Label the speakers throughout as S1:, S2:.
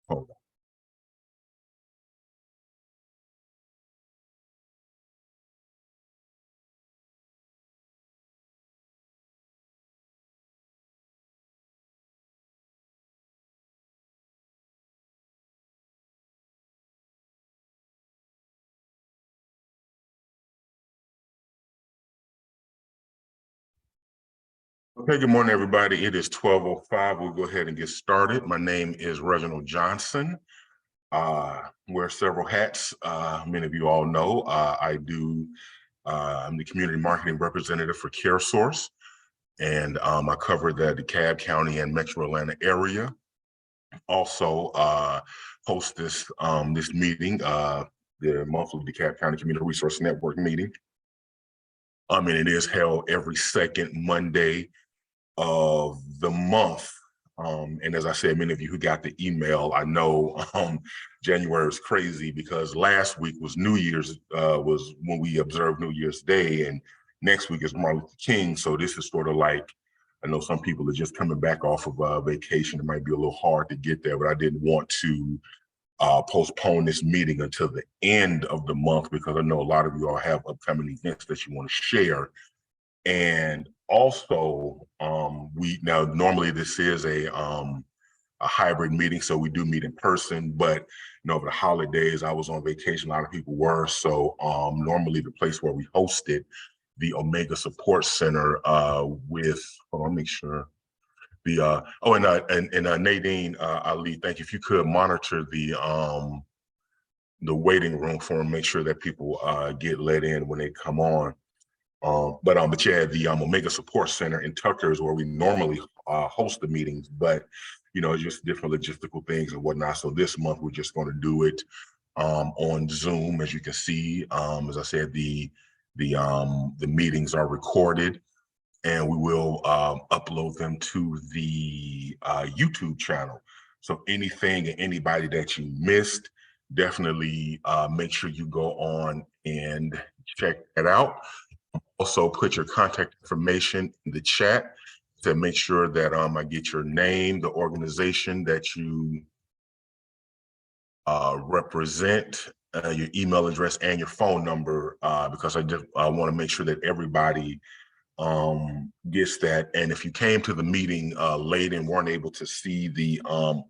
S1: Hold on. Okay, good morning, everybody. It is 12:05. We'll go ahead and get started. My name is Reginald Johnson. Wear several hats. Many of you all know I'm the community marketing representative for CareSource, and I cover the DeKalb County and Metro Atlanta area. Also host this meeting, the monthly DeKalb County Community Resource Network meeting. And it is held every second Monday of the month. And as I said, many of you who got the email, I know January is crazy because last week was New Year's, was when we observed New Year's Day, and next week is Martin Luther King. So this is sort of like, I know some people are just coming back off of vacation. It might be a little hard to get there, but I didn't want to postpone this meeting until the end of the month because I know a lot of you all have upcoming events that you want to share. And also, normally this is a hybrid meeting, so we do meet in person, but over the holidays, I was on vacation, a lot of people were, so normally the place where we hosted, the Omega Support Center with, hold on, make sure, Nadine, Ali, thank you. If you could monitor the waiting room for them, make sure that people get let in when they come on. But yeah, the Omega Support Center in Tucker is where we normally host the meetings, but just different logistical things and whatnot. So this month we're just going to do it on Zoom, as you can see. As I said, the meetings are recorded, and we will upload them to the YouTube channel. So anything and anybody that you missed, definitely make sure you go on and check that out. Also, put your contact information in the chat to make sure that I get your name, the organization that you represent, your email address, and your phone number, because I just want to make sure that everybody gets that. And if you came to the meeting late and weren't able to see the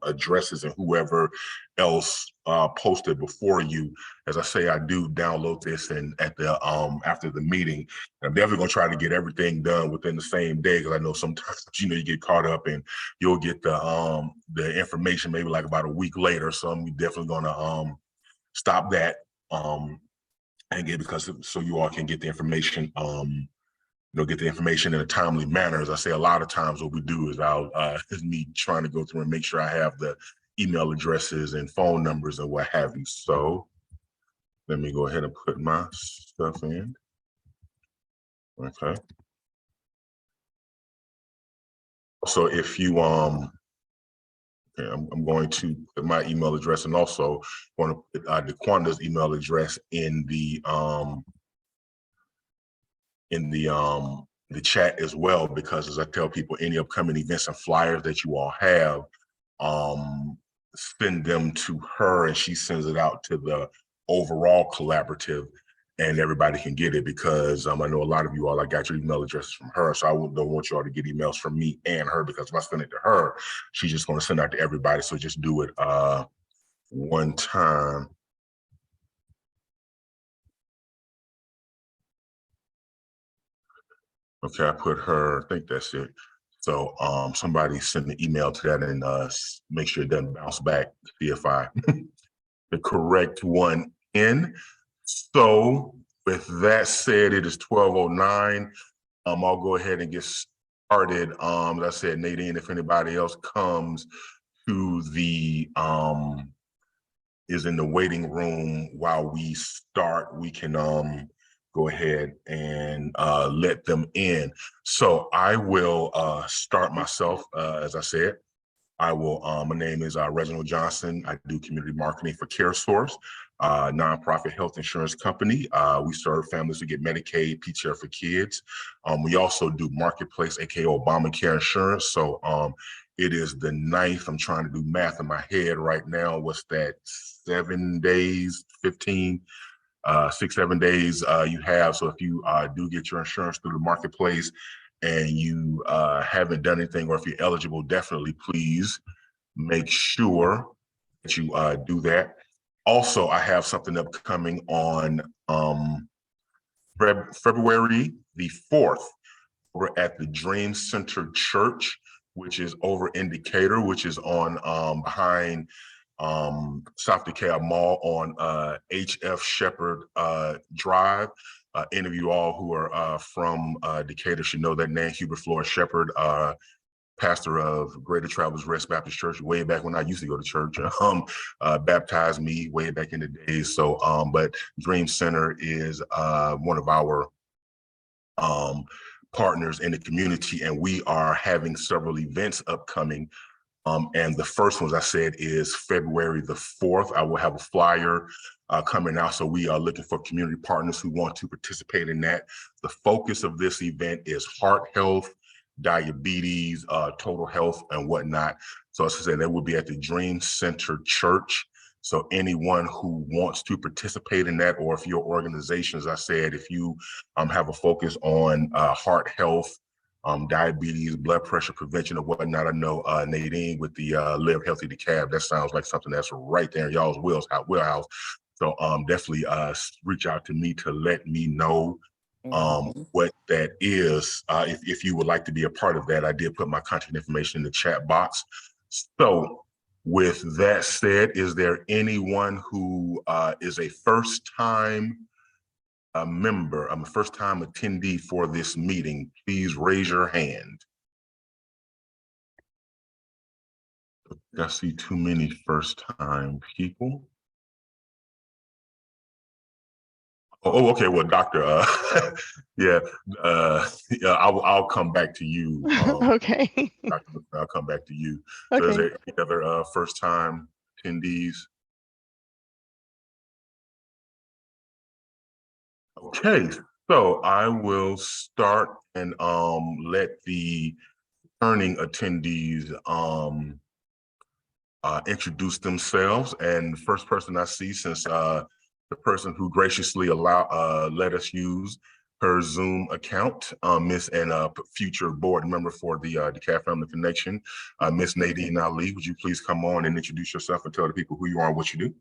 S1: addresses and whoever else posted before you, as I say, I do download this, and at the after the meeting, I'm definitely gonna try to get everything done within the same day, because I know sometimes you get caught up and you'll get the information maybe like about a week later. So I'm definitely gonna stop that and get, because so you all can get the information get the information in a timely manner. As I say, a lot of times what we do is is me trying to go through and make sure I have the email addresses and phone numbers and what have you. So let me go ahead and put my stuff in. Okay. So if you okay, I'm going to put my email address, and also want to put DeQuanda's email address in the chat as well, because as I tell people, any upcoming events and flyers that you all have, send them to her, and she sends it out to the overall collaborative, and everybody can get it, because I know a lot of you all, I got your email addresses from her, so I don't want you all to get emails from me and her, because if I send it to her, she's just going to send out to everybody. So just do it one time. Okay, I put her, I think that's it. So somebody send an email to that and make sure it doesn't bounce back, see if I the correct one in. So with that said, it is 12:09. I'll go ahead and get started. As I said, Nadine, if anybody else comes to the is in the waiting room while we start, we can go ahead and let them in. So I will start myself. As I said, I will, my name is Reginald Johnson. I do community marketing for CareSource, nonprofit health insurance company. We serve families who get Medicaid, PTO for kids. We also do Marketplace, aka Obamacare insurance. So It is the 9th. I'm trying to do math in my head right now. What's that? 7 days, 15, 6-7 days you have. So if you do get your insurance through the marketplace and you haven't done anything, or if you're eligible, definitely please make sure that you do that. Also, I have something upcoming on February the 4th over at the Dream Center Church, which is over in Decatur, which is on behind South DeKalb Mall on H.F. Shepherd Drive. Any of you all who are from Decatur should know that name, Hubert Flores Shepherd, pastor of Greater Travelers Rest Baptist Church, way back when I used to go to church, baptized me way back in the days. So, but Dream Center is one of our partners in the community, and we are having several events upcoming. And the first one, as I said, is February the 4th. I will have a flyer coming out. So we are looking for community partners who want to participate in that. The focus of this event is heart health, diabetes, total health, and whatnot. So as I said, that will be at the Dream Center Church. So anyone who wants to participate in that, or if your organization, as I said, if you have a focus on heart health, diabetes, blood pressure prevention, or whatnot. I know Nadine with the Live Healthy DeKalb, that sounds like something that's right there in y'all's wheelhouse. So definitely reach out to me to let me know what that is. If you would like to be a part of that, I did put my contact information in the chat box. So with that said, is there anyone who is a first-time member, I'm a first-time attendee for this meeting? Please raise your hand. I see too many first-time people. Oh, okay. Well, Doctor, yeah, I'll come back to you.
S2: Okay.
S1: Dr. I'll come back to you.
S2: Okay.
S1: So is there any other first-time attendees? Okay, so I will start and let the returning attendees introduce themselves. And the first person I see, since the person who graciously let us use her Zoom account, Miss and future board member for the DeKalb Family Connection, Miss Nadine Ali, would you please come on and introduce yourself and tell the people who you are and what you do?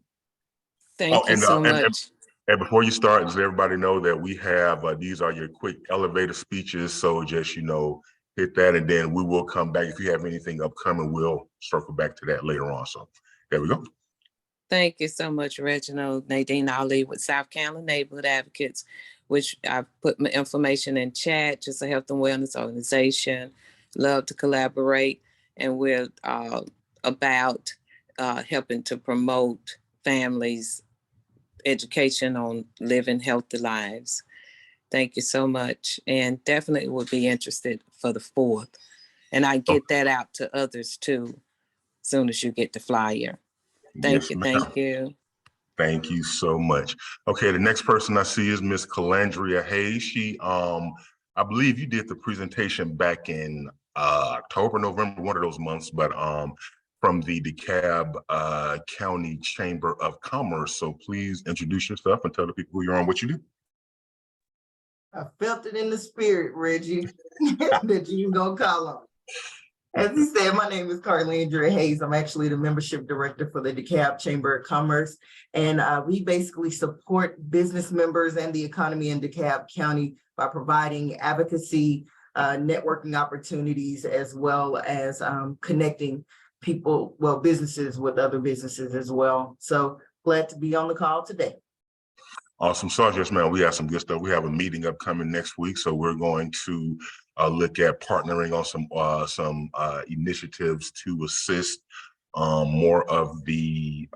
S3: Thank you so much.
S1: And before you start, just let everybody know that we have, these are your quick elevator speeches. So just, hit that, and then we will come back. If you have anything upcoming, we'll circle back to that later on. So there we go.
S3: Thank you so much, Reginald. Nadine Ali with South Carolina Neighborhood Advocates, which I've put my information in chat, just a health and wellness organization. Love to collaborate. And we're about helping to promote families' education on living healthy lives. Thank you so much. And definitely would be interested for the 4th. And I get that out to others too, as soon as you get the flyer. Thank you. Thank you.
S1: Thank you so much. Okay, the next person I see is Miss Calandria Hayes. She, I believe you did the presentation back in October, November, one of those months, but from the DeKalb County Chamber of Commerce. So please introduce yourself and tell the people who you are and what you do.
S4: I felt it in the spirit, Reggie, that you gonna call on. As he said, my name is Calandria Hayes. I'm actually the membership director for the DeKalb Chamber of Commerce. And we basically support business members and the economy in DeKalb County by providing advocacy, networking opportunities, as well as connecting people, businesses with other businesses as well. So glad to be on the call today.
S1: Awesome. So yes, man, we have some good stuff. We have a meeting upcoming next week. So we're going to look at partnering on some initiatives to assist more of the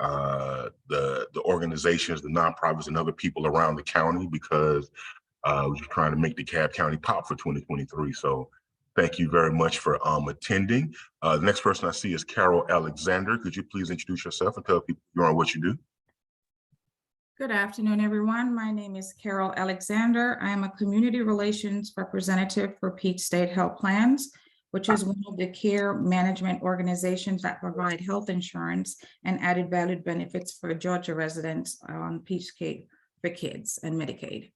S1: organizations, the nonprofits, and other people around the county, because we're just trying to make DeKalb County pop for 2023. So thank you very much for attending. The next person I see is Carol Alexander. Could you please introduce yourself and tell people who you are and what you do?
S5: Good afternoon, everyone. My name is Carol Alexander. I am a community relations representative for Peach State Health Plans. which is one of the care management organizations that provide health insurance and added value benefits for Georgia residents on Peach Cake for Kids and Medicaid.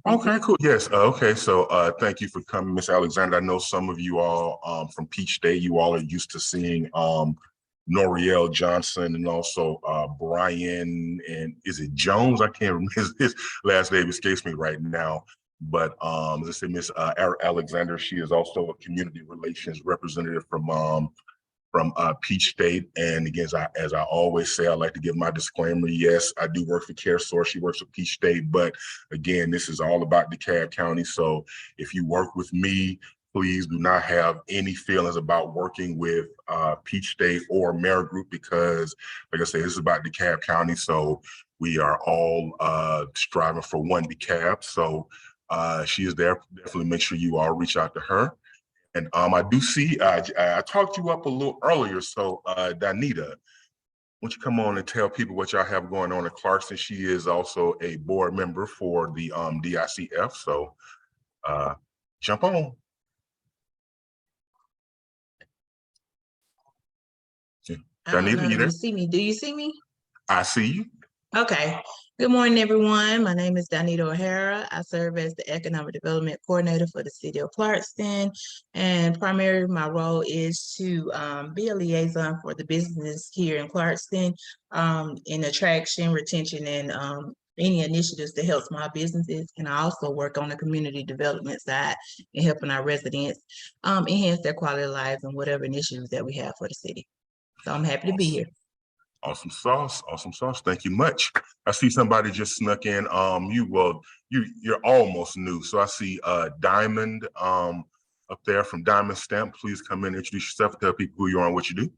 S5: Thank
S1: Okay, cool. Yes. Okay. So thank you for coming, Miss Alexander. I know some of you all from Peach State, you all are used to seeing Noriel Johnson and also Brian, and is it Jones? I can't remember his last name escapes me right now. But as I said, Miss Alexander, she is also a community relations representative from Peach State. And again, as I always say, I like to give my disclaimer. Yes, I do work for CareSource. She works for Peach State. But again, this is all about DeKalb County. So if you work with me, please do not have any feelings about working with Peach State or Mare Group, because like I say, this is about DeKalb County. So we are all striving for one DeKalb. So she is there. Definitely make sure you all reach out to her. And I do see, I talked you up a little earlier. So Danita, why don't you come on and tell people what y'all have going on at Clarkston? She is also a board member for the DICF. So jump on. Danita, you there?
S2: You see me? Do you see me?
S1: I see you.
S2: Okay. Good morning, everyone. My name is Danita O'Hara. I serve as the Economic Development Coordinator for the City of Clarkston. And primarily my role is to be a liaison for the business here in Clarkston in attraction, retention, and any initiatives to help small businesses. And I also work on the community development side and helping our residents enhance their quality of lives and whatever initiatives that we have for the city. So I'm happy to be here.
S1: Awesome sauce. Awesome sauce. Thank you much. I see somebody just snuck in. You're almost new. So I see Diamond up there from Diamond Stamp. Please come in, introduce yourself, tell people who you are and what you do.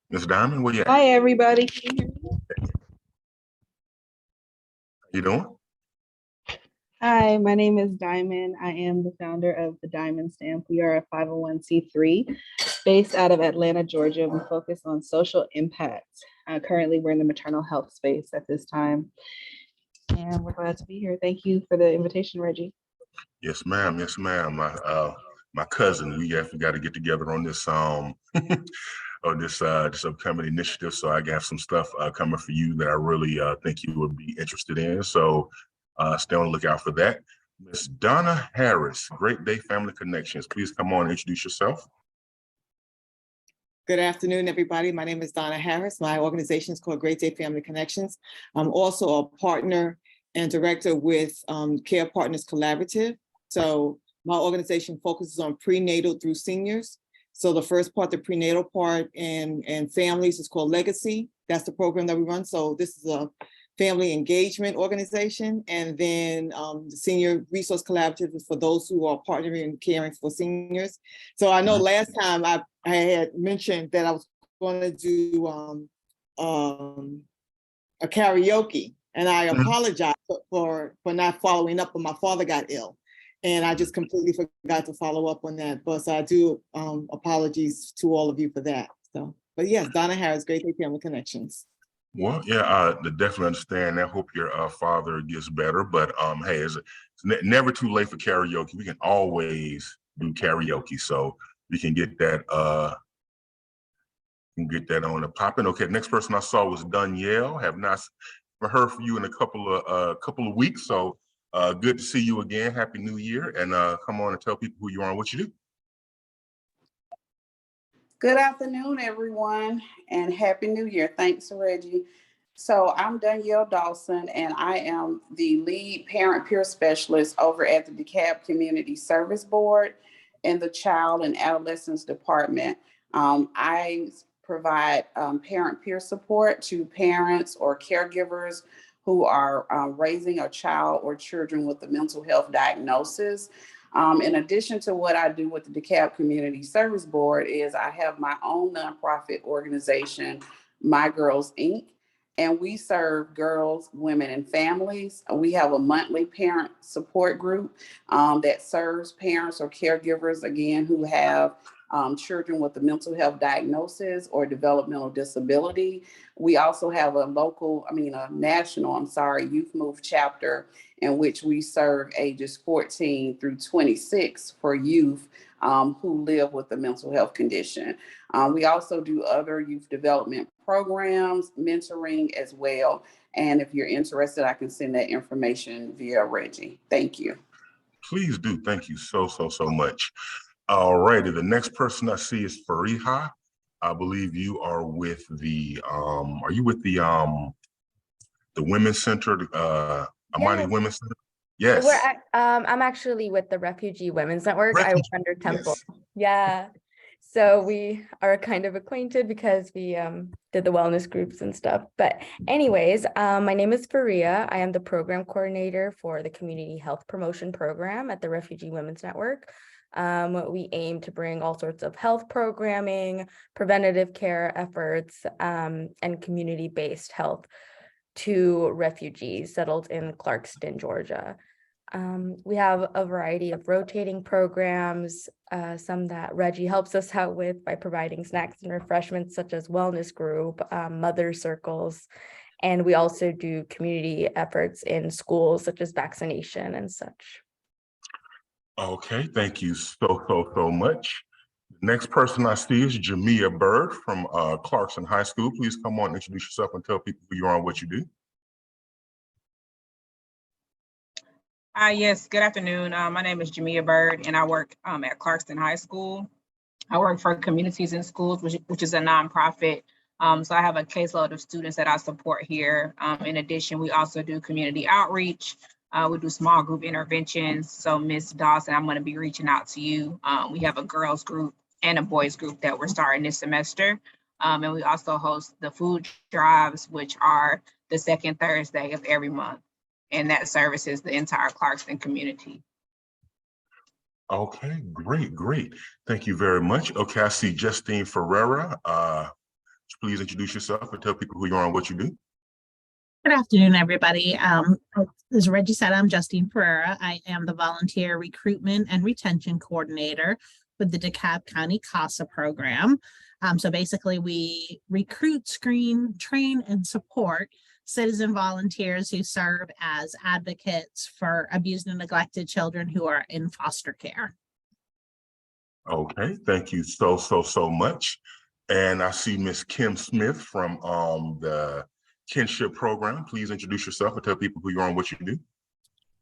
S1: Ms. Diamond, where you at?
S6: Hi, everybody.
S1: How you doing?
S6: Hi, my name is Diamond. I am the founder of the Diamond Stamp. We are a 501c3 based out of Atlanta, Georgia. We focus on social impact. Currently, we're in the maternal health space at this time. And we're glad to be here. Thank you for the invitation, Reggie.
S1: Yes, ma'am. Yes, ma'am. My cousin, we got to get together on this on this upcoming initiative. So I got some stuff coming for you that I really think you would be interested in. So stay on the lookout for that. Miss Donna Harris, Great Day Family Connections. Please come on and introduce yourself.
S7: Good afternoon, everybody. My name is Donna Harris. My organization is called Great Day Family Connections. I'm also a partner and director with Care Partners Collaborative. So my organization focuses on prenatal through seniors. So the first part, the prenatal part and families, is called Legacy. That's the program that we run. So this is a family engagement organization. And then the Senior Resource Collaborative is for those who are partnering and caring for seniors. So I know last time I had mentioned that I was going to do a karaoke, and I apologize for not following up when my father got ill. And I just completely forgot to follow up on that. But so I do apologies to all of you for that. So, but yes, Donna Harris, Great Day Family Connections.
S1: Well, yeah, I definitely understand. I hope your father gets better. But hey, it's never too late for karaoke. We can always do karaoke, so we can get that on the popping. Okay, next person I saw was Dunyell. Have not heard from you in a couple of weeks, so good to see you again. Happy New Year, and come on and tell people who you are and what you do.
S8: Good afternoon, everyone, and Happy New Year. Thanks, Reggie. So I'm dunyeldawson, and I am the lead parent peer specialist over at the DeKalb Community Service Board in the Child and Adolescence Department. I provide parent peer support to parents or caregivers who are raising a child or children with a mental health diagnosis. In addition to what I do with the DeKalb Community Service Board is I have my own nonprofit organization, My Girls, Inc., and we serve girls, women, and families. We have a monthly parent support group that serves parents or caregivers, again, who have children with a mental health diagnosis or developmental disability. We also have a national, Youth Move chapter in which we serve ages 14 through 26 for youth who live with a mental health condition. We also do other youth development programs, mentoring as well. And if you're interested, I can send that information via Reggie. Thank you.
S1: Please do. Thank you so much. All righty. The next person I see is Fariha. I believe you are with the, are you with the Women's Center, Amani
S9: Yes.
S1: Women's Center? Yes.
S9: I'm actually with the Refugee Women's Network. I work under Temple.
S1: Yes.
S9: Yeah. So we are kind of acquainted because we did the wellness groups and stuff. But anyways, my name is Faria. I am the program coordinator for the Community Health Promotion Program at the Refugee Women's Network. We aim to bring all sorts of health programming, preventative care efforts, and community-based health to refugees settled in Clarkston, Georgia. We have a variety of rotating programs, some that Reggie helps us out with by providing snacks and refreshments such as wellness group, mother circles, and we also do community efforts in schools such as vaccination and such.
S1: Okay, thank you so much. Next person I see is Jamia Byrd from Clarkston High School. Please come on, introduce yourself and tell people who you are and what you do.
S10: Yes, good afternoon. My name is Jamia Byrd, and I work at Clarkston High School. I work for Communities in Schools, which is a nonprofit. So I have a caseload of students that I support here. In addition, we also do community outreach. We do small group interventions. So Ms. Dawson, I'm going to be reaching out to you. We have a girls group and a boys group that we're starting this semester. And we also host the food drives, which are the second Thursday of every month. And that services the entire Clarkston community.
S1: Okay, great. Thank you very much. Okay, I see Justine.Ferreira. Please introduce yourself and tell people who you are and what you do.
S11: Good afternoon, everybody. As Reggie said, I'm Justine.Ferreira. I am the volunteer recruitment and retention coordinator with the DeKalb County CASA program. So basically we recruit, screen, train, and support citizen volunteers who serve as advocates for abused and neglected children who are in foster care.
S1: Okay, thank you so much. And I see Miss Kim Smith from the Kinship Program. Please introduce yourself and tell people who you are and what you do.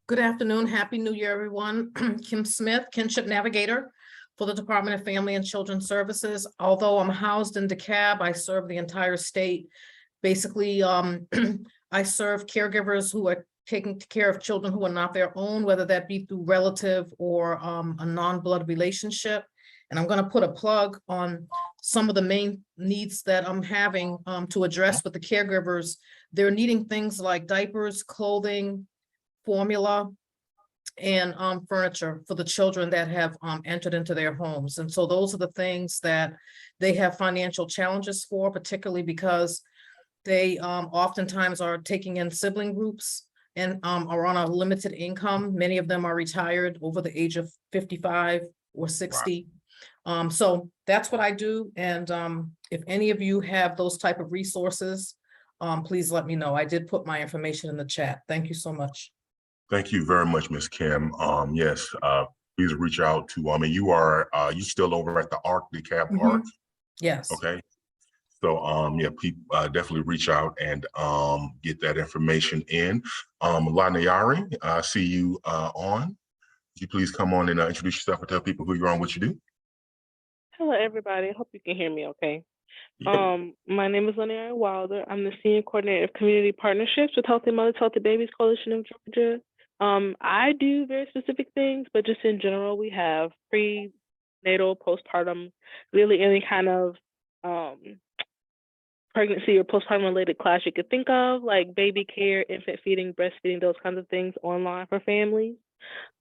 S12: Good afternoon. Happy New Year, everyone. Kim Smith, Kinship Navigator for the Department of Family and Children's Services. Although I'm housed in DeKalb, I serve the entire state. Basically, I serve caregivers who are taking care of children who are not their own, whether that be through relative or a non-blood relationship. And I'm going to put a plug on some of the main needs that I'm having to address with the caregivers. They're needing things like diapers, clothing, formula, and furniture for the children that have entered into their homes. And so those are the things that they have financial challenges for, particularly because they oftentimes are taking in sibling groups and are on a limited income. Many of them are retired over the age of 55 or 60. Wow. So that's what I do. And if any of you have those type of resources, please let me know. I did put my information in the chat. Thank you so much.
S1: Thank you very much, Ms. Kim. Yes, please reach out to, you are, you still over at the ARC, DeKalb ARC?
S12: Yes.
S1: Okay. So yeah, people definitely reach out and get that information in. LaNaarai, I see you on. Would you please come on and introduce yourself and tell people who you are and what you do?
S13: Hello, everybody. I hope you can hear me okay.
S1: Yeah.
S13: My name is LaNaarai.Wilder. I'm the Senior Coordinator of Community Partnerships with Healthy Mothers, Healthy Babies Coalition of Georgia. I do very specific things, but just in general, we have prenatal, postpartum, really any kind of pregnancy or postpartum related class you could think of, like baby care, infant feeding, breastfeeding, those kinds of things online for families.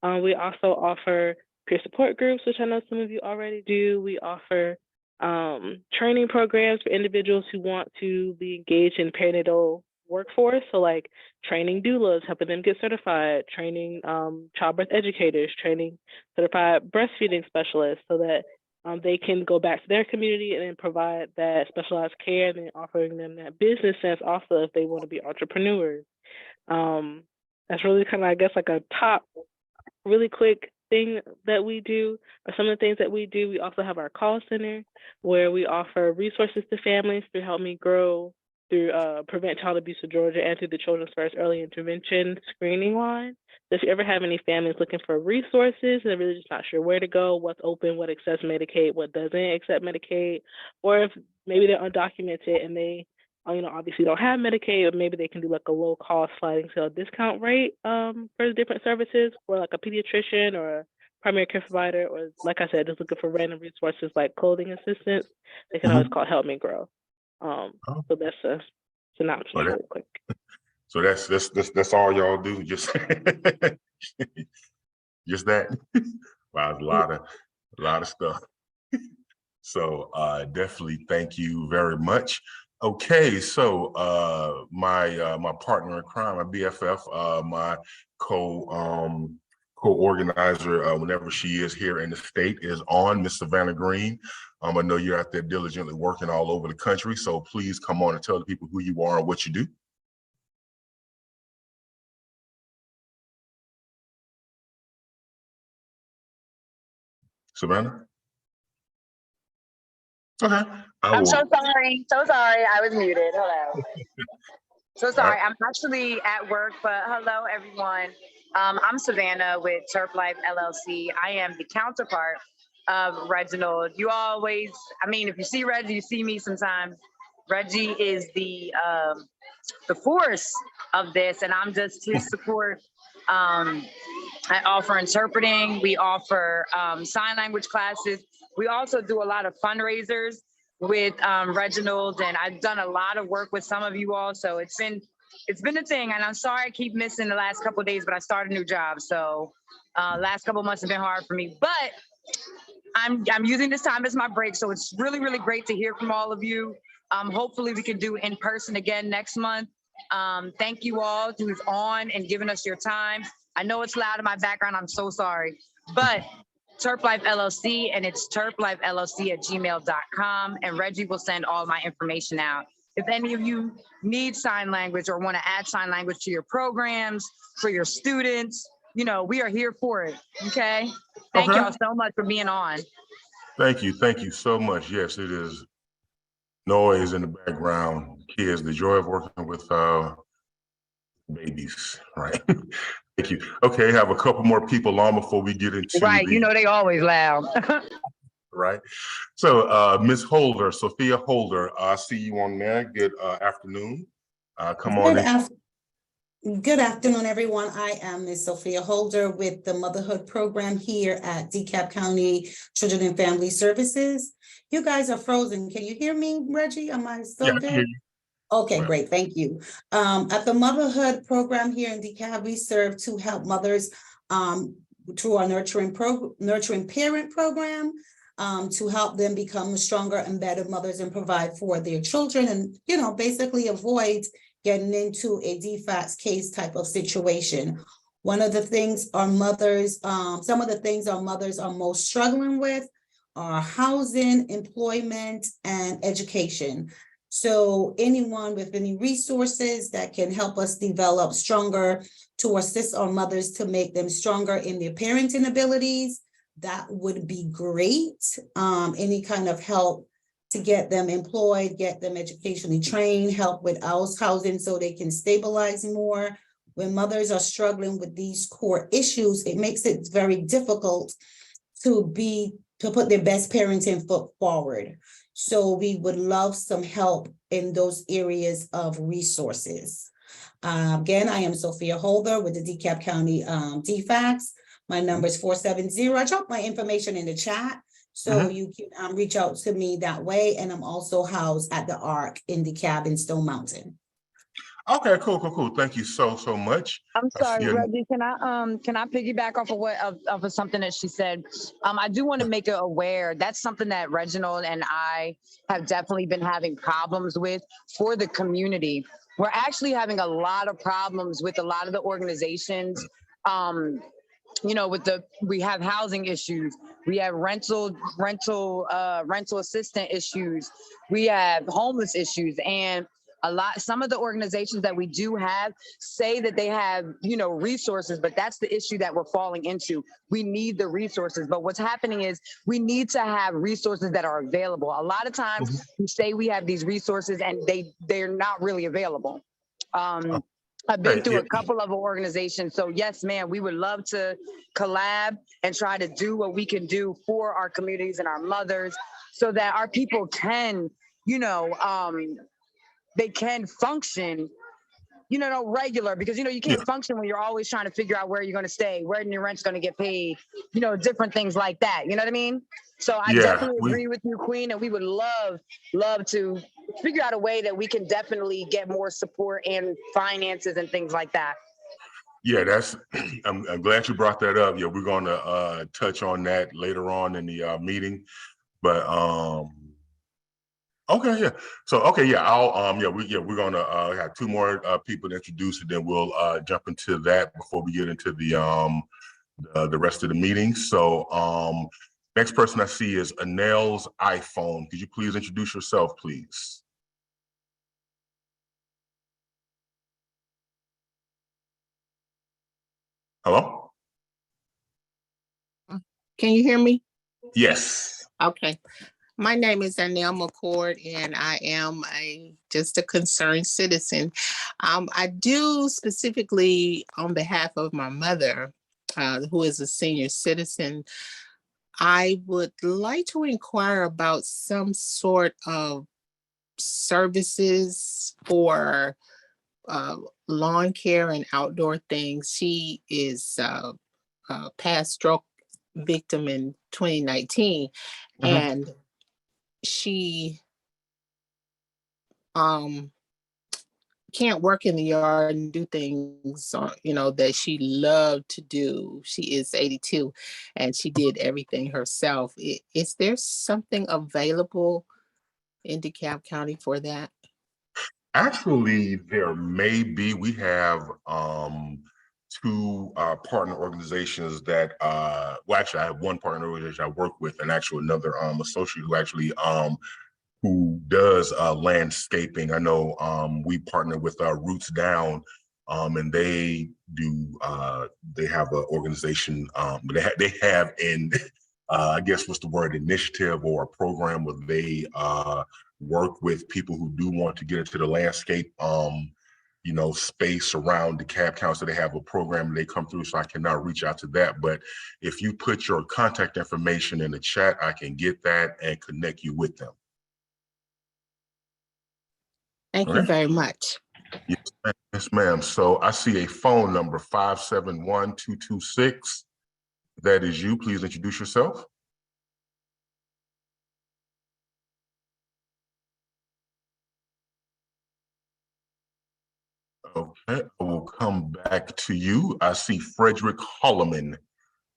S13: We also offer peer support groups, which I know some of you already do. We offer training programs for individuals who want to be engaged in perinatal workforce. So like training doulas, helping them get certified, training childbirth educators, training certified breastfeeding specialists so that they can go back to their community and then provide that specialized care, and then offering them that business sense also if they want to be entrepreneurs. That's really kind of, I guess, like a top really quick thing that we do, or some of the things that we do. We also have our call center where we offer resources to families through Help Me Grow, through Prevent Child Abuse of Georgia, and through the Children's First Early Intervention screening line. So if you ever have any families looking for resources and they're really just not sure where to go, what's open, what accepts Medicaid, what doesn't accept Medicaid, or if maybe they're undocumented and they obviously don't have Medicaid, or maybe they can do like a low cost sliding scale discount rate for the different services, for like a pediatrician or a primary care provider, or like I said, just looking for random resources like clothing assistance, they can always call Help Me Grow. So that's a synopsis really quick.
S1: So that's all y'all do, just just that. Wow, a lot of stuff. So definitely thank you very much. Okay, so my partner in crime, my BFF, my co-organizer, whenever she is here in the state, is on, Miss Savannah Green. I know you're out there diligently working all over the country, so please come on and tell the people who you are and what you do. Savannah? Okay.
S14: I'm so sorry. I was muted. Hello. So sorry. I'm actually at work, but hello, everyone. I'm Savannah with Turf Life LLC. I am the counterpart of Reginald. You always, if you see Reggie, you see me sometimes. Reggie is the force of this, and I'm just his support. I offer interpreting. We offer sign language classes. We also do a lot of fundraisers with Reginald, and I've done a lot of work with some of you all. So it's been a thing, and I'm sorry I keep missing the last couple of days, but I started a new job. So last couple of months have been hard for me, but I'm using this time as my break. So it's really, really great to hear from all of you. Hopefully we can do in person again next month. Thank you all who's on and giving us your time. I know it's loud in my background. I'm so sorry, but Turf Life LLC, and it's turflifellc@gmail.com, and Reggie will send all my information out. If any of you need sign language or want to add sign language to your programs for your students, we are here for it. Okay. Thank y'all so much for being on.
S1: Thank you so much. Yes, it is noise in the background. Kids, the joy of working with babies, right? Thank you. Okay, have a couple more people on before we get into
S14: right. They always loud.
S1: Right. So Ms. Holder, Sophia Holder, I see you on there. Good afternoon. Come on in.
S15: Good afternoon, everyone. I am Ms. Sophia Holder with the Motherhood program here at DeKalb County Children and Family Services. You guys are frozen. Can you hear me, Reggie? Am I still good? Okay, great. Thank you. At the Motherhood program here in DeKalb, we serve to help mothers through our nurturing parent program to help them become stronger and better mothers and provide for their children, and basically avoid getting into a DFCS case type of situation. One of the things our mothers, some of the things our mothers are most struggling with are housing, employment, and education. So anyone with any resources that can help us develop stronger to assist our mothers to make them stronger in their parenting abilities, that would be great. Any kind of help to get them employed, get them educationally trained, help with housing so they can stabilize more. When mothers are struggling with these core issues, it makes it very difficult to put their best parenting foot forward. So we would love some help in those areas of resources. Again, I am Sophia Holder with the DeKalb County DFCS. My number is 470. I dropped my information in the chat, so you can reach out to me that way. And I'm also housed at the ARC in DeKalb in Stone Mountain.
S1: Okay, cool. Thank you so much.
S14: I'm sorry, Reggie. Can I piggyback off of something that she said? I do want to make her aware. That's something that Reginald and I have definitely been having problems with for the community. We're actually having a lot of problems with a lot of the organizations. We have housing issues. We have rental assistant issues. We have homeless issues, and some of the organizations that we do have say that they have, resources, but that's the issue that we're falling into. We need the resources, but what's happening is we need to have resources that are available. A lot of times we say we have these resources and they're not really available. I've been through a couple of organizations. So yes, ma'am, we would love to collab and try to do what we can do for our communities and our mothers so that our people can, they can function, regular, because, you can't function when you're always trying to figure out where you're going to stay, where your rent's going to get paid, different things like that. You know what I mean? So I definitely agree with you, Queen, and we would love to figure out a way that we can definitely get more support and finances and things like that.
S1: Yeah, I'm glad you brought that up. Yeah, we're going to touch on that later on in the meeting, but okay, yeah. So we're gonna have two more people to introduce, and then we'll jump into that before we get into the rest of the meeting. So next person I see is Anel's iPhone. Could you please introduce yourself, please? Hello?
S16: Can you hear me?
S1: Yes.
S16: Okay. My name is Anel McCord, and I am just a concerned citizen. I do specifically on behalf of my mother, who is a senior citizen. I would like to inquire about some sort of services for lawn care and outdoor things. She is a past stroke victim in 2019, and she can't work in the yard and do things that she loved to do. She is 82 and she did everything herself. Is there something available in DeKalb County for that?
S1: Actually, there may be. We have two partner organizations that actually I have one partner organization I work with, and actually another associate who actually who does landscaping. I know we partner with Roots Down, and they do they have an organization, they have an I guess what's the word, initiative or a program where they work with people who do want to get into the landscape space around DeKalb County. So they have a program they come through, so I cannot reach out to that. But if you put your contact information in the chat, I can get that and connect you with them.
S16: Thank you very much.
S1: Yes, ma'am. So I see a phone number, 571-226. That is you. Please introduce yourself. Okay, I will come back to you. I see Frederick Holloman.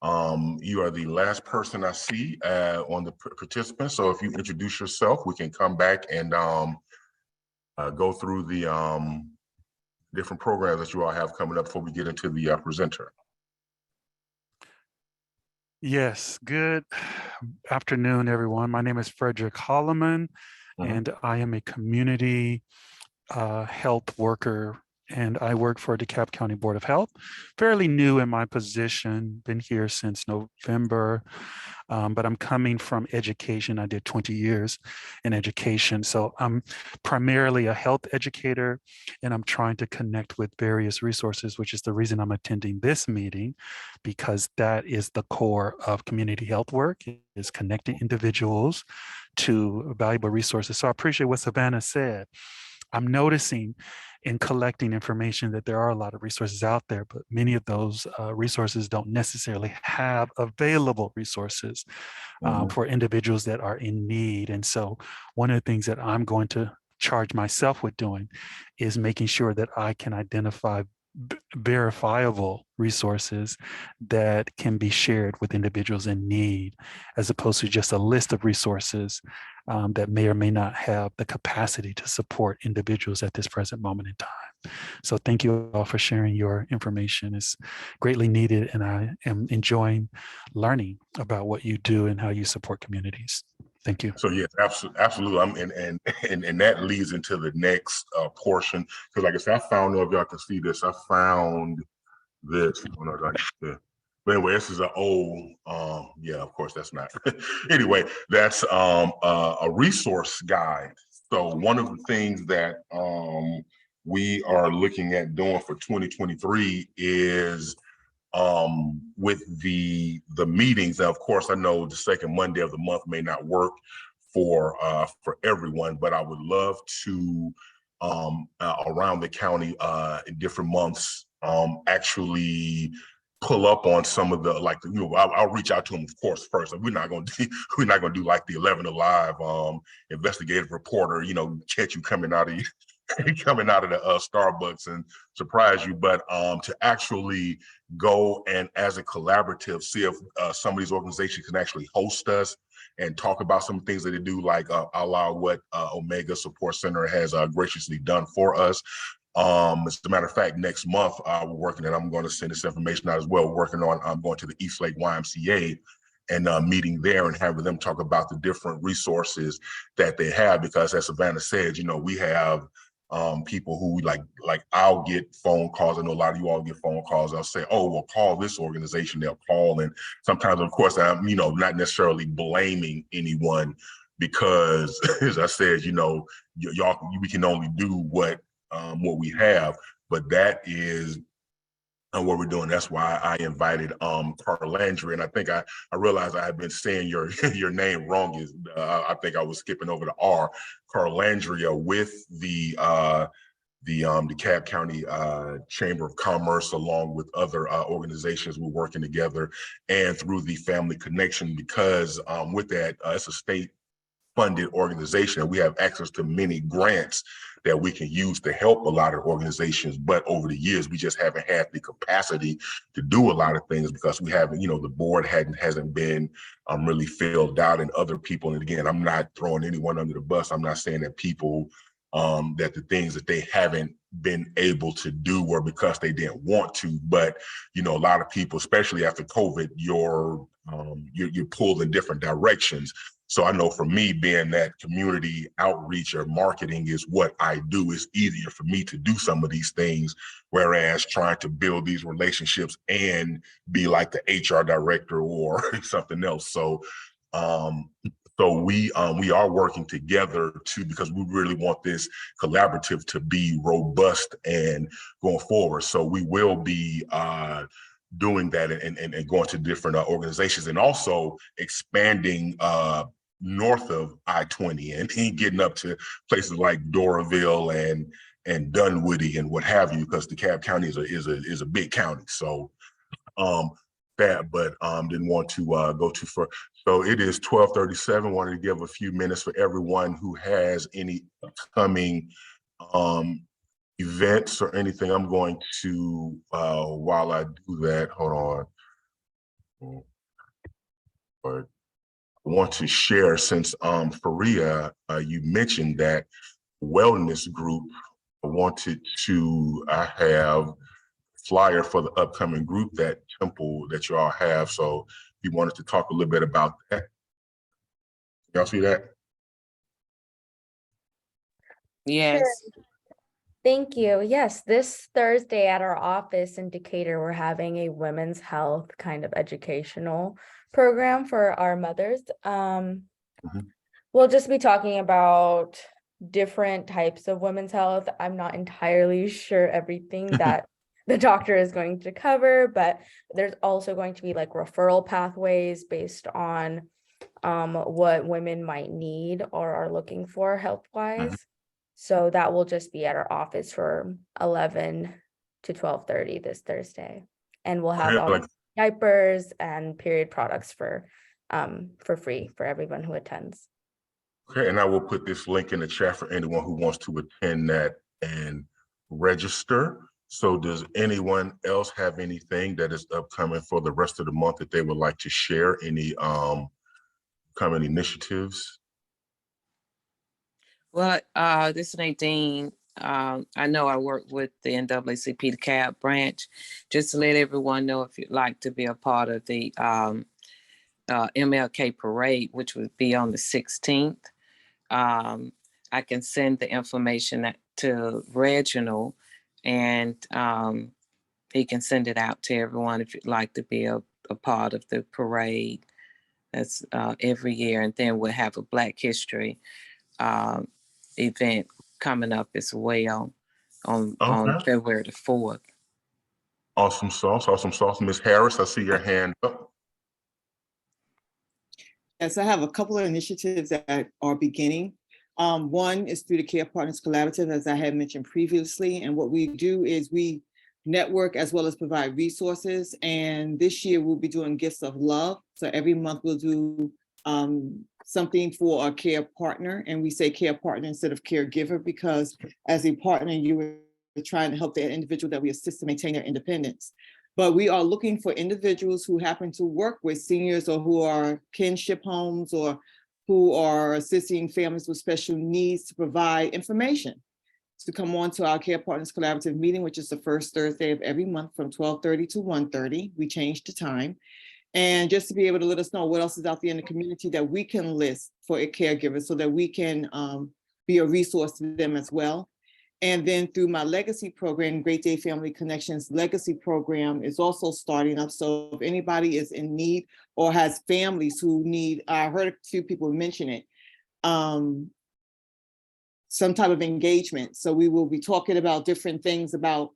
S1: You are the last person I see on the participants. So if you introduce yourself, we can come back and go through the different programs that you all have coming up before we get into the presenter.
S17: Yes, good afternoon, everyone. My name is Frederick Holloman, and I am a community health worker, and I work for DeKalb County Board of Health. Fairly new in my position, been here since November, but I'm coming from education. I did 20 years in education. So I'm primarily a health educator, and I'm trying to connect with various resources, which is the reason I'm attending this meeting, because that is the core of community health work, is connecting individuals to valuable resources. So I appreciate what Savannah said. I'm noticing in collecting information that there are a lot of resources out there, but many of those resources don't necessarily have available resources for individuals that are in need. And so one of the things that I'm going to charge myself with doing is making sure that I can identify verifiable resources that can be shared with individuals in need, as opposed to just a list of resources that may or may not have the capacity to support individuals at this present moment in time. So thank you all for sharing your information. It's greatly needed, and I am enjoying learning about what you do and how you support communities. Thank you.
S1: So yes, absolutely. And that leads into the next portion, because like I said, I found, if y'all can see this, I found this. But anyway, this is an old, yeah, of course that's not. Anyway, that's a resource guide. So one of the things that we are looking at doing for 2023 is with the meetings. Now, of course, I know the second Monday of the month may not work for everyone, but I would love to around the county in different months actually pull up on some of the, like, you know, I'll reach out to them, of course, first. We're not going to do like the 11 Alive investigative reporter, you know, catch you coming out of the Starbucks and surprise you, but to actually go and as a collaborative see if some of these organizations can actually host us and talk about some things that they do, like a la what Omega Support Center has graciously done for us. As a matter of fact, next month we're working, and I'm going to send this information out as well. We're working on going to the East Lake YMCA and meeting there and having them talk about the different resources that they have, because as Savannah said, you know, we have people who like I'll get phone calls. I know a lot of you all get phone calls. I'll say, oh, well, call this organization. They'll call. And sometimes, of course, I'm, you know, not necessarily blaming anyone, because as I said, you know, we can only do what we have, but that is what we're doing. That's why I invited Carlandria, and I think I realized I had been saying your name wrong. Is I think I was skipping over the R. Carlandria with the DeKalb County Chamber of Commerce, along with other organizations. We're working together, and through the Family Connection, because with that, it's a state funded organization, and we have access to many grants that we can use to help a lot of organizations. But over the years, we just haven't had the capacity to do a lot of things, because we haven't, you know, the board hasn't been really filled out, and other people. And again, I'm not throwing anyone under the bus. I'm not saying that people that the things that they haven't been able to do were because they didn't want to. But, you know, a lot of people, especially after COVID, you're pulled in different directions. So I know for me, being that community outreach or marketing is what I do, it's easier for me to do some of these things, whereas trying to build these relationships and be like the HR director or something else. So we are working together because we really want this collaborative to be robust and going forward. So we will be doing that and going to different organizations, and also expanding north of I-20 and getting up to places like Doraville and Dunwoody and what have you, because DeKalb County is a big county. So didn't want to go too far. So it is 12:37. Wanted to give a few minutes for everyone who has any upcoming events or anything. I'm going to, while I do that, hold on. But I want to share, since Faria, you mentioned that wellness group. I have flyer for the upcoming group, that temple that you all have. So if you wanted to talk a little bit about that. Y'all see that?
S3: Yes.
S9: Sure. Thank you. Yes, this Thursday at our office in Decatur, we're having a women's health kind of educational program for our mothers. We'll just be talking about different types of women's health. I'm not entirely sure everything that the doctor is going to cover, but there's also going to be like referral pathways based on what women might need or are looking for health-wise. So that will just be at our office for 11 to 12:30 this Thursday. And we'll have diapers and period products for free for everyone who attends.
S1: Okay, and I will put this link in the chat for anyone who wants to attend that and register. So does anyone else have anything that is upcoming for the rest of the month that they would like to share? Any coming initiatives?
S3: Well, this is Nadine. I know I work with the NAACP, the DeKalb branch. Just to let everyone know, if you'd like to be a part of the MLK parade, which would be on the 16th, I can send the information to Reginald, and he can send it out to everyone if you'd like to be a part of the parade. That's every year. And then we'll have a Black History event coming up as well on February the 4th.
S1: Awesome sauce, awesome sauce. Ms. Harris, I see your hand up.
S7: Yes, I have a couple of initiatives that are beginning. One is through the Care Partners Collaborative, as I had mentioned previously. And what we do is we network as well as provide resources. And this year we'll be doing gifts of love. So every month we'll do something for a care partner. And we say care partner instead of caregiver, because as a partner, you are trying to help the individual that we assist to maintain their independence. But we are looking for individuals who happen to work with seniors or who are kinship homes or who are assisting families with special needs to provide information to come on to our Care Partners Collaborative meeting, which is the first Thursday of every month from 12:30 to 1:30. We changed the time. And just to be able to let us know what else is out there in the community that we can list for a caregiver so that we can be a resource to them as well. And then through my legacy program, Great Day Family Connections Legacy Program is also starting up. So if anybody is in need or has families who need, I heard a few people mention it, some type of engagement. So we will be talking about different things about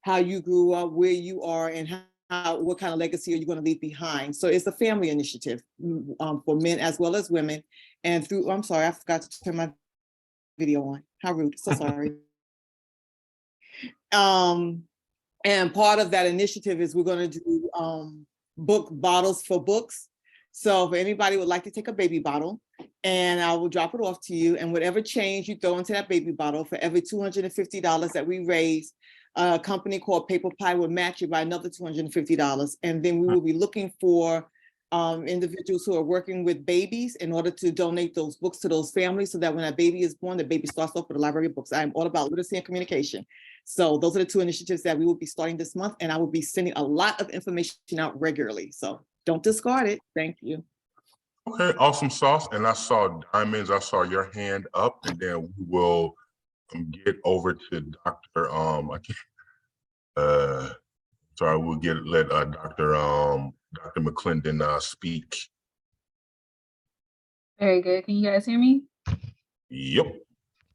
S7: how you grew up, where you are, and what kind of legacy are you going to leave behind. So it's a family initiative for men as well as women. And through, I'm sorry, I forgot to turn my video on. How rude, so sorry. And part of that initiative is we're going to do book bottles for books. So if anybody would like to take a baby bottle, and I will drop it off to you, and whatever change you throw into that baby bottle, for every $250 that we raise, a company called Paper Pie will match you by another $250. And then we will be looking for individuals who are working with babies in order to donate those books to those families, so that when a baby is born, the baby starts off with a library of books. I'm all about literacy and communication. So those are the two initiatives that we will be starting this month, and I will be sending a lot of information out regularly. So don't discard it. Thank you.
S1: Okay, awesome sauce. And I saw Diamonds, I saw your hand up, and then we will get over to Dr. Sorry, we'll let Dr. McLendon speak.
S6: Very good. Can you guys hear me?
S1: Yep.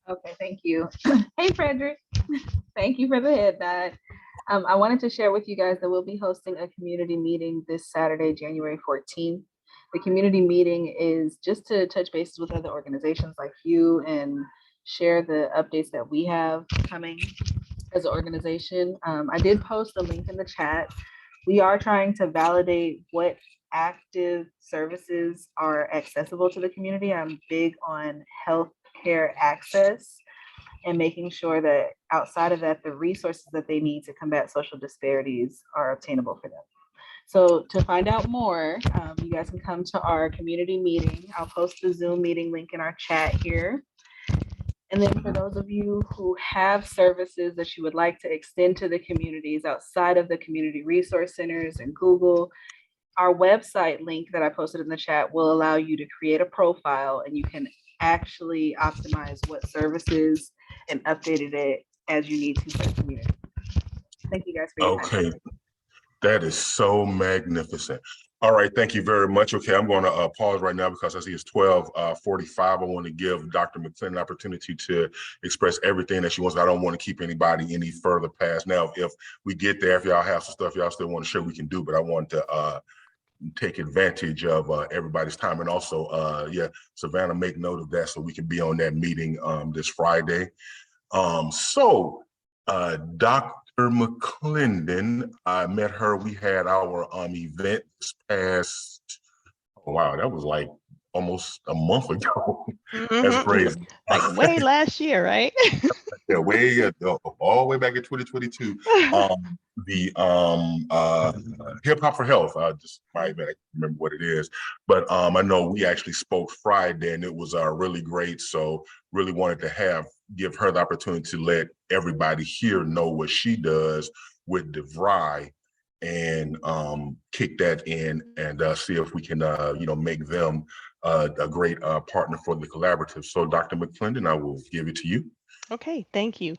S6: Okay, thank you. Hey, Frederick. Thank you for the head nod. I wanted to share with you guys that we'll be hosting a community meeting this Saturday, January 14th. The community meeting is just to touch bases with other organizations like you and share the updates that we have coming as an organization. I did post a link in the chat. We are trying to validate what active services are accessible to the community. I'm big on healthcare access and making sure that outside of that, the resources that they need to combat social disparities are obtainable for them. So to find out more, you guys can come to our community meeting. I'll post the Zoom meeting link in our chat here. And then for those of you who have services that you would like to extend to the communities outside of the community resource centers and Google, our website link that I posted in the chat will allow you to create a profile, and you can actually optimize what services and updated it as you need to for the community. Thank you guys for your time.
S1: Okay, that is so magnificent. All right, thank you very much. Okay, I'm going to pause right now because I see it's 12:45. I want to give Dr. McLendon an opportunity to express everything that she wants. I don't want to keep anybody any further past. Now, if we get there, if y'all have some stuff y'all still want to share, we can do, but I want to take advantage of everybody's time. And also, yeah, Savannah, make note of that so we can be on that meeting this Friday. Dr. McLendon, I met her, we had our event this past, oh, wow, that was like almost a month ago. That's crazy.
S18: Like way last year, right?
S1: Yeah, all the way back in 2022. The Hip Hop for Health. I just might remember what it is, but I know we actually spoke Friday, and it was really great. So really wanted to give her the opportunity to let everybody here know what she does with DeVry, and kick that in and see if we can make them a great partner for the collaborative. So Dr. McLendon, I will give it to you.
S18: Okay, thank you.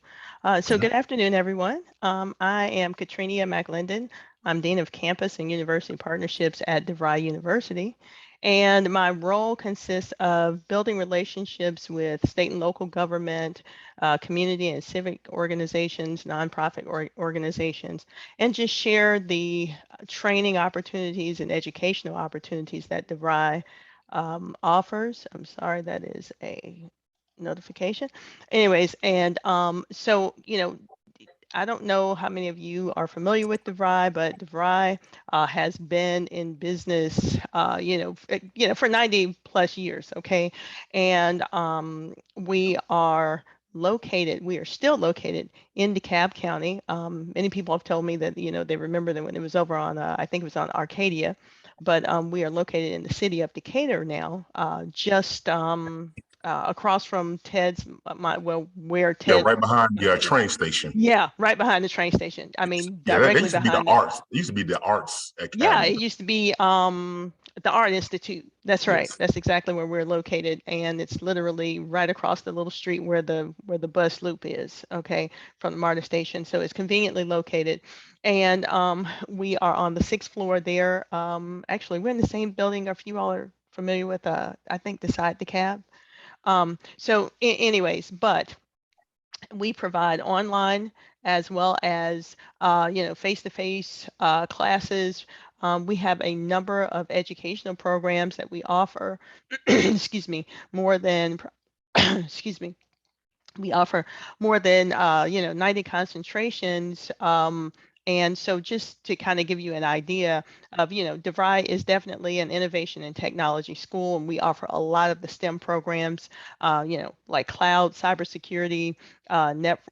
S18: So good afternoon, everyone. I am Catrenia McLendon. I'm Dean of Campus and University Partnerships at DeVry University. And my role consists of building relationships with state and local government, community and civic organizations, nonprofit organizations, and just share the training opportunities and educational opportunities that DeVry offers. I'm sorry, that is a notification. Anyways, and so, I don't know how many of you are familiar with DeVry, but DeVry has been in business, for 90 plus years. Okay, and we are still located in DeKalb County. Many people have told me that they remember that when it was over on, I think it was on Arcadia, but we are located in the city of Decatur now, just across from Ted's, where Ted.
S1: Right behind the train station.
S18: Yeah, right behind the train station. I mean,
S1: Yeah,
S18: directly
S1: that used to be
S18: behind
S1: the arts. It used to be the arts academy.
S18: Yeah, it used to be the Art Institute. That's right.
S1: Yes.
S18: That's exactly where we're located, and it's literally right across the little street where the bus loop is. Okay, from the MARTA station. So it's conveniently located, and we are on the 6th floor there. Actually, we're in the same building. If you all are familiar with, I think beside DeKalb. Anyways, but we provide online as well as face-to-face classes. We have a number of educational programs that we offer. Excuse me, more than excuse me. We offer more than 90 concentrations. And so just to kind of give you an idea of, DeVry is definitely an innovation and technology school, and we offer a lot of the STEM programs, like cloud, cybersecurity,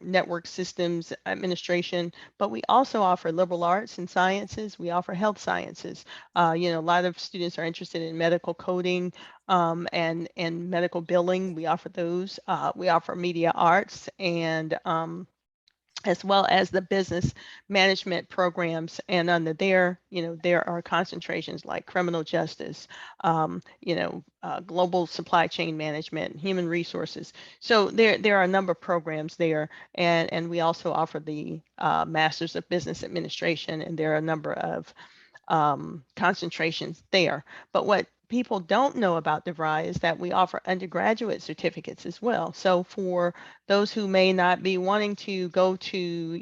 S18: network systems administration, but we also offer liberal arts and sciences. We offer health sciences. A lot of students are interested in medical coding, and medical billing. We offer those. We offer media arts, and as well as the business management programs. And under there, there are concentrations like criminal justice, global supply chain management, human resources. So there are a number of programs there. And we also offer the Masters of Business Administration, and there are a number of concentrations there. But what people don't know about DeVry is that we offer undergraduate certificates as well. So for those who may not be wanting to go to,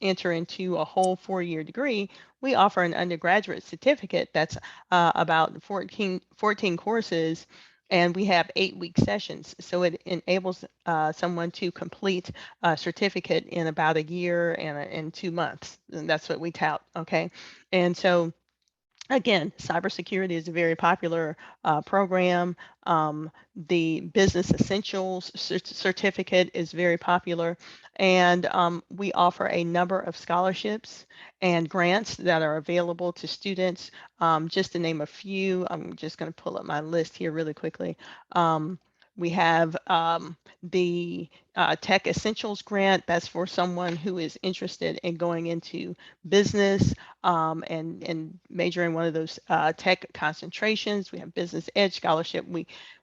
S18: enter into a whole 4-year degree, we offer an undergraduate certificate that's about 14 courses, and we have 8-week sessions. So it enables someone to complete a certificate in about a year and 2 months. And that's what we tout, okay? And so again, cybersecurity is a very popular program. The Business Essentials certificate is very popular. And we offer a number of scholarships and grants that are available to students. Just to name a few, I'm just going to pull up my list here really quickly. We have the Tech Essentials Grant. That's for someone who is interested in going into business and major in one of those tech concentrations. We have Business Edge Scholarship.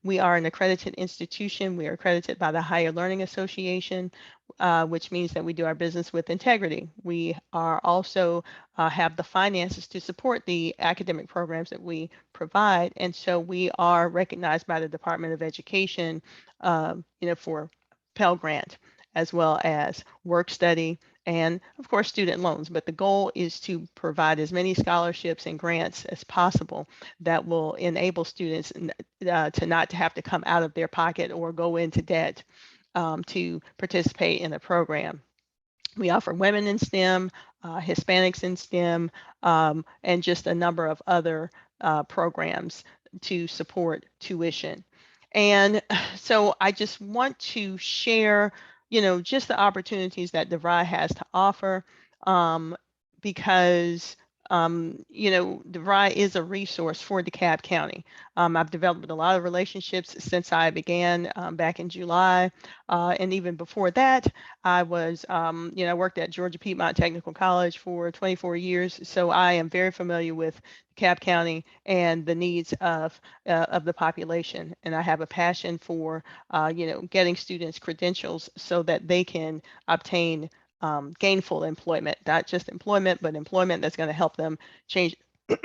S18: We are an accredited institution. We are accredited by the Higher Learning Association, which means that we do our business with integrity. We are also have the finances to support the academic programs that we provide. And so we are recognized by the Department of Education, for Pell Grant, as well as work study, and of course student loans. But the goal is to provide as many scholarships and grants as possible that will enable students to not have to come out of their pocket or go into debt to participate in the program. We offer women in STEM, Hispanics in STEM, and just a number of other programs to support tuition. And so I just want to share, just the opportunities that DeVry has to offer, because DeVry is a resource for DeKalb County. I've developed a lot of relationships since I began back in July. And even before that, I was, I worked at Georgia Piedmont Technical College for 24 years. So I am very familiar with DeKalb County and the needs of the population. And I have a passion for, getting students credentials so that they can obtain gainful employment, not just employment, but employment that's going to help them change,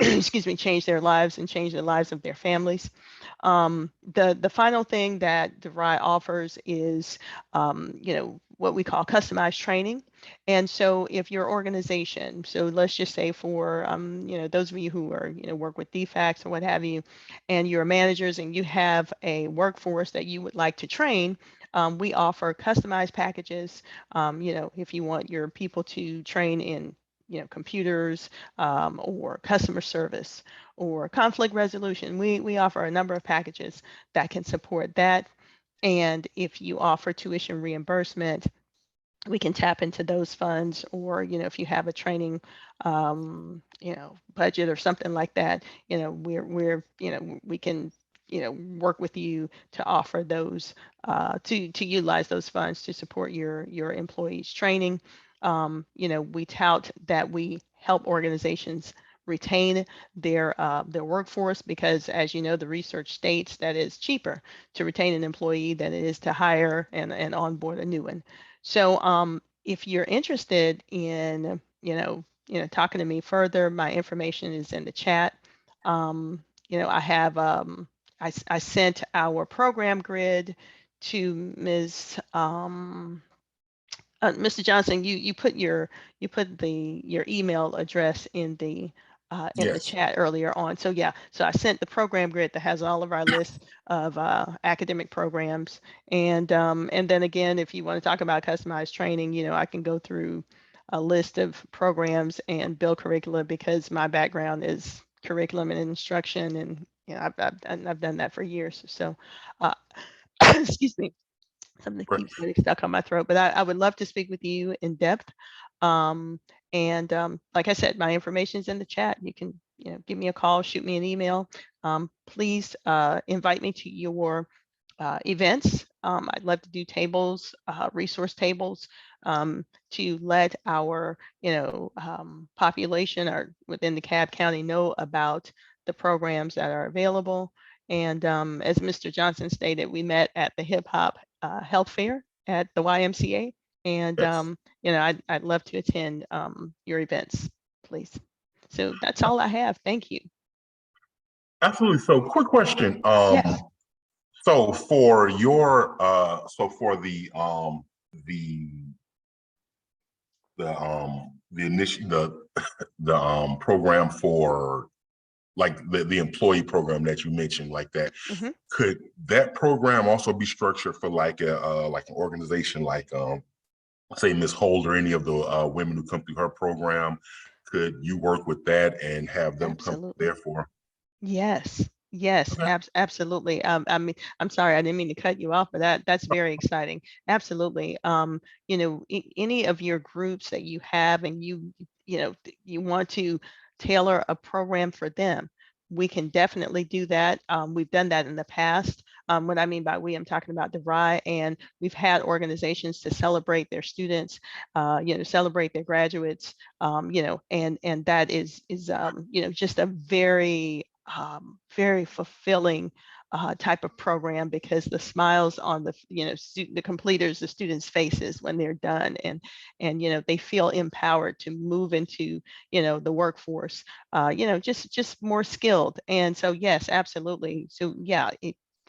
S18: change their lives and change the lives of their families. The final thing that DeVry offers is, what we call customized training. And so if your organization, so let's just say for, those of you who are, work with DFACs or what have you, and you're managers and you have a workforce that you would like to train, we offer customized packages. If you want your people to train in, computers, or customer service or conflict resolution, we offer a number of packages that can support that. And if you offer tuition reimbursement, we can tap into those funds, or, if you have a training, budget or something like that, we can, work with you to offer those, to utilize those funds to support your employees' training. We tout that we help organizations retain their workforce, because, as you know, the research states that it's cheaper to retain an employee than it is to hire and onboard a new one. So if you're interested in, talking to me further, my information is in the chat. I have, I sent our program grid to Ms. Mr. Johnson. You put your email address in the chat earlier on. So yeah, so I sent the program grid that has all of our lists of academic programs. And then again, if you want to talk about customized training, I can go through a list of programs and build curricula, because my background is curriculum and instruction, and I've done that for years. So excuse me, something that keeps getting stuck on my throat, but I would love to speak with you in depth. Like I said, my information is in the chat. You can, give me a call, shoot me an email. Please invite me to your events. I'd love to do tables, resource tables, to let our, population or within DeKalb County know about the programs that are available. And as Mr. Johnson stated, we met at the Hip Hop Health Fair at the YMCA. And, I'd love to attend your events, please. So that's all I have. Thank you.
S1: Absolutely. So quick question.
S18: Yes.
S1: So for your, the program for like the employee program that you mentioned, like that, could that program also be structured for like an organization like say Ms. Holder, or any of the women who come through her program? Could you work with that and have them come there for?
S18: Yes. Yes, absolutely. I mean, I'm sorry, I didn't mean to cut you off, but that's very exciting. Absolutely. Any of your groups that you have, and you want to tailor a program for them, we can definitely do that. We've done that in the past. What I mean by we, I'm talking about DeVry, and we've had organizations to celebrate their students, celebrate their graduates, and that is just a very very fulfilling type of program, because the smiles on the the completers, the students' faces when they're done, and they feel empowered to move into the workforce, just more skilled. And so yes, absolutely. So yeah,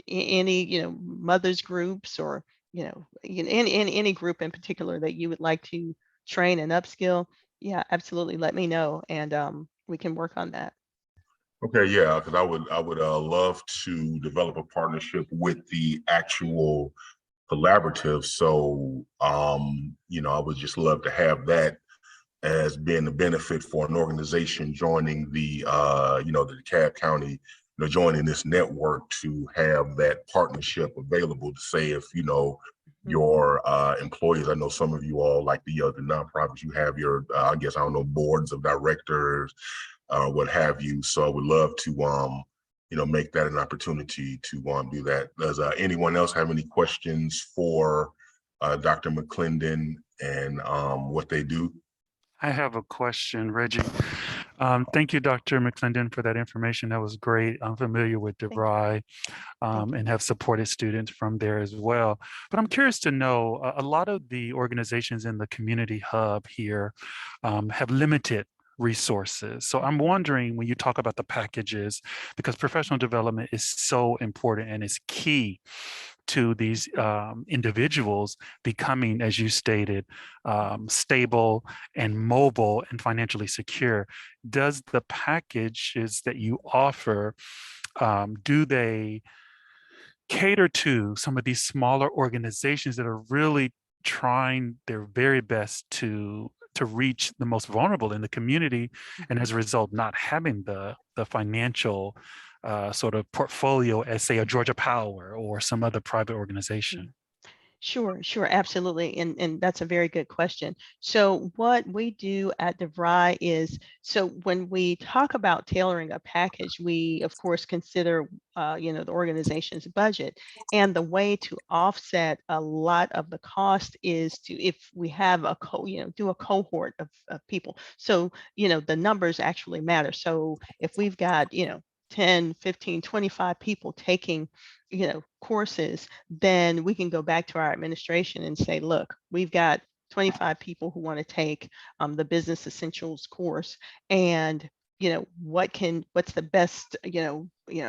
S18: any mothers groups, or any group in particular that you would like to train and upskill, yeah, absolutely, let me know, and we can work on that.
S1: Okay, yeah, because I would love to develop a partnership with the actual collaborative. So I would just love to have that as being a benefit for an organization joining the the DeKalb County joining this network to have that partnership available to say if, your employees, I know some of you all like the nonprofits, you have your, I guess, I don't know, boards of directors, what have you. So I would love to, make that an opportunity to do that. Does anyone else have any questions for Dr. McLendon and what they do?
S17: I have a question, Reggie. Thank you, Dr. McLendon, for that information. That was great. I'm familiar with DeVry and have supported students from there as well. But I'm curious to know, a lot of the organizations in the community hub here have limited resources. So I'm wondering, when you talk about the packages, because professional development is so important and is key to these individuals becoming, as you stated, stable and mobile and financially secure. Does the packages that you offer, do they cater to some of these smaller organizations that are really trying their very best to reach the most vulnerable in the community, and as a result not having the financial sort of portfolio as, say, a Georgia Power or some other private organization?
S18: Sure, absolutely. And that's a very good question. So what we do at DeVry is, so when we talk about tailoring a package, we of course consider, the organization's budget. And the way to offset a lot of the cost is to, if we have do a cohort of people. So, the numbers actually matter. So if we've got, 10, 15, 25 people taking, courses, then we can go back to our administration and say, look, we've got 25 people who want to take the business essentials course, and what's the best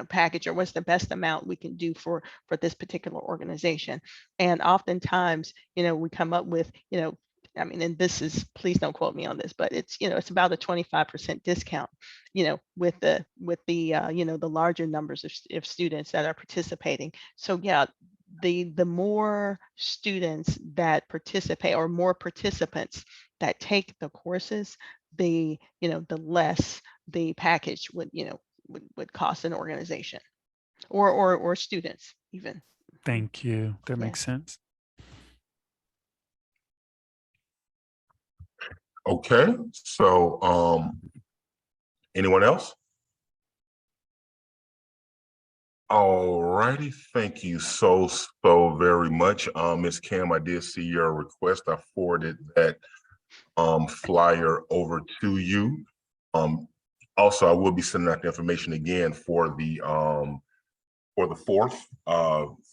S18: package, or what's the best amount we can do for this particular organization. And oftentimes, we come up with, and this is, please don't quote me on this, but it's, it's about a 25% discount, with the the larger numbers of students that are participating. So yeah, the more students that participate, or more participants that take the courses, the less the package would cost an organization or students even.
S17: Thank you. That makes sense.
S1: Okay, so anyone else? All righty, thank you so very much. Ms. Cam, I did see your request. I forwarded that flyer over to you. Also, I will be sending out the information again for the 4th,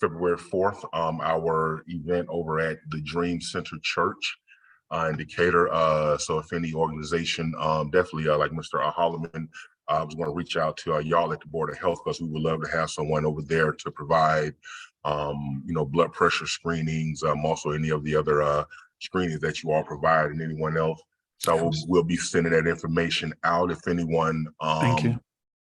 S1: February 4th, our event over at the Dream Center Church in Decatur. So if any organization, definitely like Mr. Holloman, I was going to reach out to y'all at the Board of Health, because we would love to have someone over there to provide, blood pressure screenings, also any of the other screenings that you all provide, and anyone else. So we'll be sending that information out. If anyone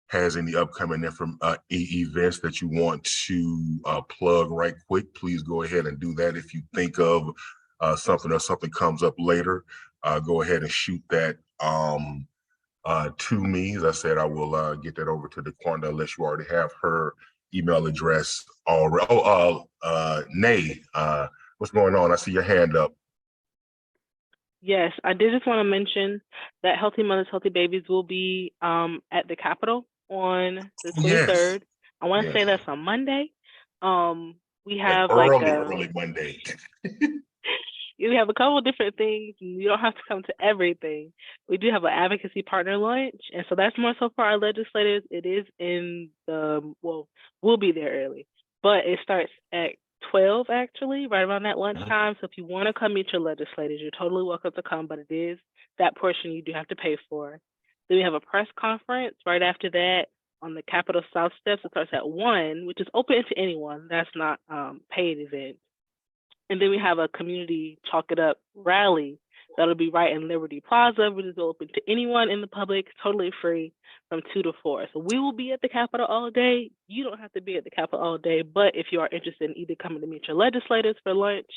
S1: has any upcoming events that you want to plug right quick, please go ahead and do that. If you think of something, or something comes up later, go ahead and shoot that to me. As I said, I will get that over to DeQuanda, unless you already have her email address already. Nay, what's going on? I see your hand up.
S13: Yes, I did just want to mention that Healthy Mothers, Healthy Babies will be at the Capitol on the 23rd. Yes. I want to say that's on Monday. We have
S1: early Monday.
S13: We have a couple of different things, and you don't have to come to everything. We do have an advocacy partner lunch, and so that's more so for our legislators. It is in we'll be there early, but it starts at 12, actually, right around that lunchtime. So if you want to come meet your legislators, you're totally welcome to come, but it is that portion you do have to pay for. Then we have a press conference right after that on the Capitol South steps. It starts at 1, which is open to anyone. That's not paid event. And then we have a community Chalk It Up rally that'll be right in Liberty Plaza, which is open to anyone in the public, totally free, from 2 to 4. So we will be at the Capitol all day. You don't have to be at the Capitol all day, but if you are interested in either coming to meet your legislators for lunch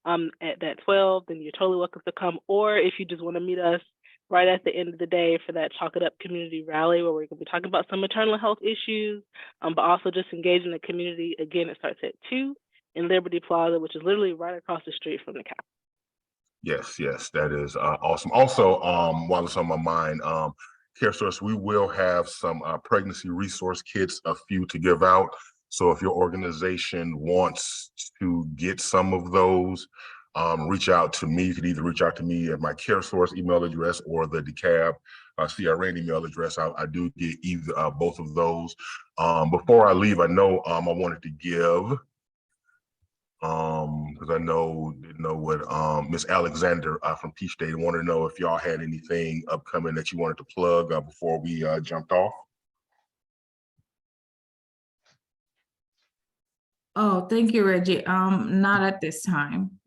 S13: at that 12, then you're totally welcome to come. Or if you just want to meet us right at the end of the day for that Chalk It Up community rally where we're going to be talking about some maternal health issues, but also just engaging the community. Again, it starts at 2 in Liberty Plaza, which is literally right across the street from the Capitol.
S1: Yes, yes, that is awesome. Also, while it's on my mind, CareSource, we will have some pregnancy resource kits, a few to give out. So if your organization wants to get some of those, reach out to me. You can either reach out to me at my CareSource email address or the DeKalb CRN email address. I do get either both of those. Before I leave, I know I wanted to give, because I didn't know what Miss Alexander from Peach State wanted to know if y'all had anything upcoming that you wanted to plug before we jumped off.
S5: Oh, thank you, Reggie. Not at this time.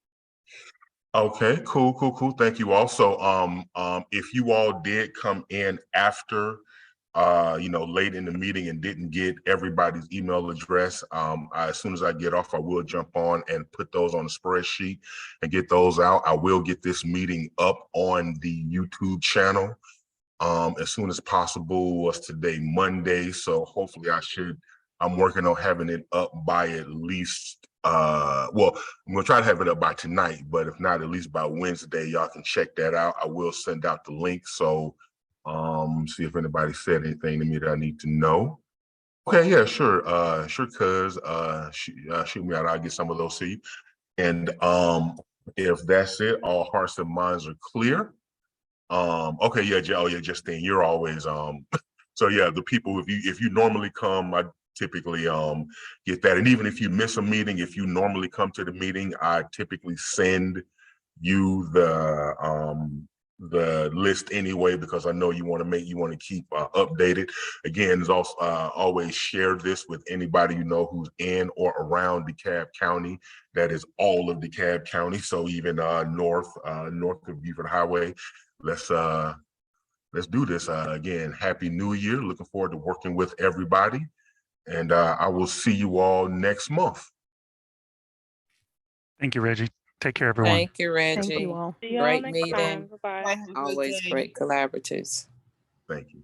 S1: Okay, cool. Thank you all. So if you all did come in after late in the meeting and didn't get everybody's email address, as soon as I get off, I will jump on and put those on the spreadsheet and get those out. I will get this meeting up on the YouTube channel as soon as possible. Was today Monday, so hopefully I'm working on having it up by at least well, I'm gonna try to have it up by tonight, but if not, at least by Wednesday. Y'all can check that out. I will send out the link. So see if anybody said anything to me that I need to know. Okay, yeah, sure, cuz shoot me out, I'll get some of those to you. And if that's it, all hearts and minds are clear. Okay, yeah, Justine, you're always so yeah, the people, if you normally come, I typically get that. And even if you miss a meeting, if you normally come to the meeting, I typically send you the list anyway, because I know you want to keep updated. Again, is also always share this with anybody you know who's in or around DeKalb County. That is all of DeKalb County, so even north of Beaufort Highway. Let's do this again. Happy New Year. Looking forward to working with everybody. And I will see you all next month.
S17: Thank you, Reggie. Take care, everyone.
S3: Thank you, Reggie.
S18: Thank you all.
S13: See y'all
S3: Great
S13: next
S3: meeting.
S13: time. Bye-bye.
S3: Always great collaboratives.
S1: Thank you.